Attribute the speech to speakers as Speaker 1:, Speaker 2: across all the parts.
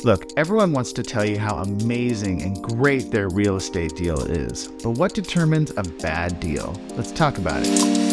Speaker 1: Look, everyone wants to tell you how amazing and great their real estate deal is, but what determines a bad deal? Let's talk about it.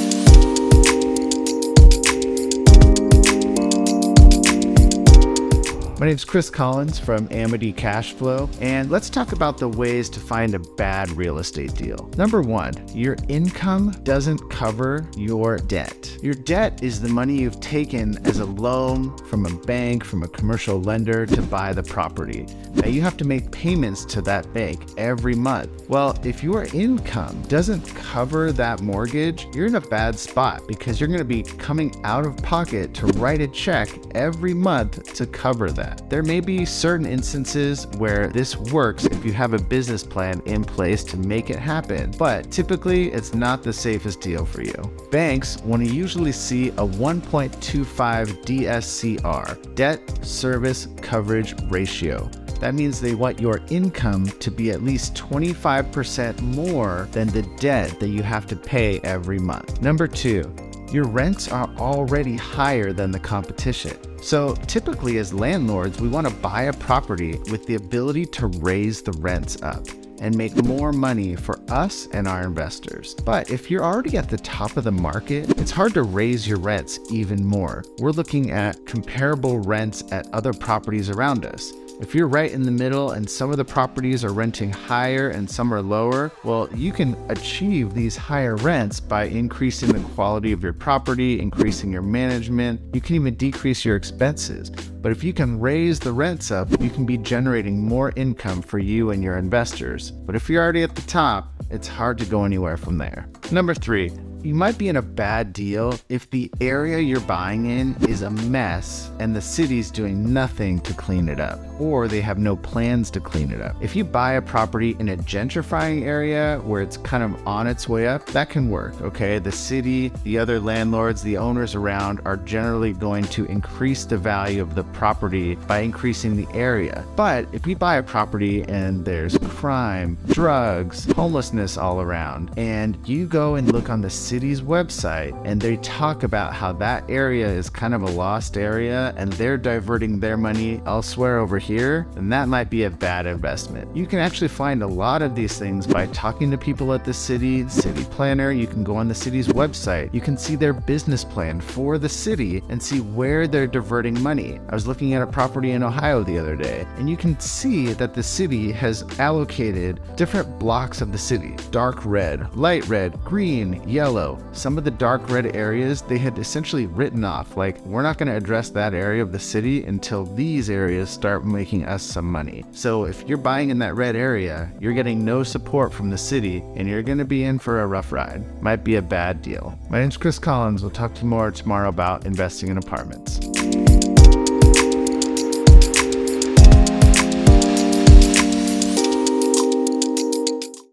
Speaker 1: My name is Chris Collins from Amity Cashflow, and let's talk about the ways to find a bad real estate deal. Number one, your income doesn't cover your debt. Your debt is the money you've taken as a loan from a bank, from a commercial lender to buy the property. Now you have to make payments to that bank every month. Well, if your income doesn't cover that mortgage, you're in a bad spot because you're going to be coming out of pocket to write a check every month to cover that. There may be certain instances where this works if you have a business plan in place to make it happen, but typically it's not the safest deal for you. Banks want to usually see a 1.25 DSCR, debt service coverage ratio. That means they want your income to be at least 25% more than the debt that you have to pay every month. Number two, your rents are already higher than the competition. So typically as landlords, we want to buy a property with the ability to raise the rents up and make more money for us and our investors. But if you're already at the top of the market, it's hard to raise your rents even more. We're looking at comparable rents at other properties around us. If you're right in the middle and some of the properties are renting higher and some are lower, well, you can achieve these higher rents by increasing the quality of your property, increasing your management. You can even decrease your expenses. But if you can raise the rents up, you can be generating more income for you and your investors. But if you're already at the top, it's hard to go anywhere from there. Number three, you might be in a bad deal if the area you're buying in is a mess and the city's doing nothing to clean it up, or they have no plans to clean it up. If you buy a property in a gentrifying area where it's kind of on its way up, that can work, okay? The city, the other landlords, the owners around are generally going to increase the value of the property by increasing the area. But if you buy a property and there's crime, drugs, homelessness all around, and you go and look on the city's website and they talk about how that area is kind of a lost area and they're diverting their money elsewhere over here, then that might be a bad investment. You can actually find a lot of these things by talking to people at the city planner. You can go on the city's website. You can see their business plan for the city and see where they're diverting money. I was looking at a property in Ohio the other day, and you can see that the city has allocated different blocks of the city: dark red, light red, green, yellow. Some of the dark red areas they had essentially written off, like, we're not going to address that area of the city until these areas start making us some money. So if you're buying in that red area, you're getting no support from the city and you're going to be in for a rough ride. Might be a bad deal. My name's Chris Collins. We'll talk to you more tomorrow about investing in apartments.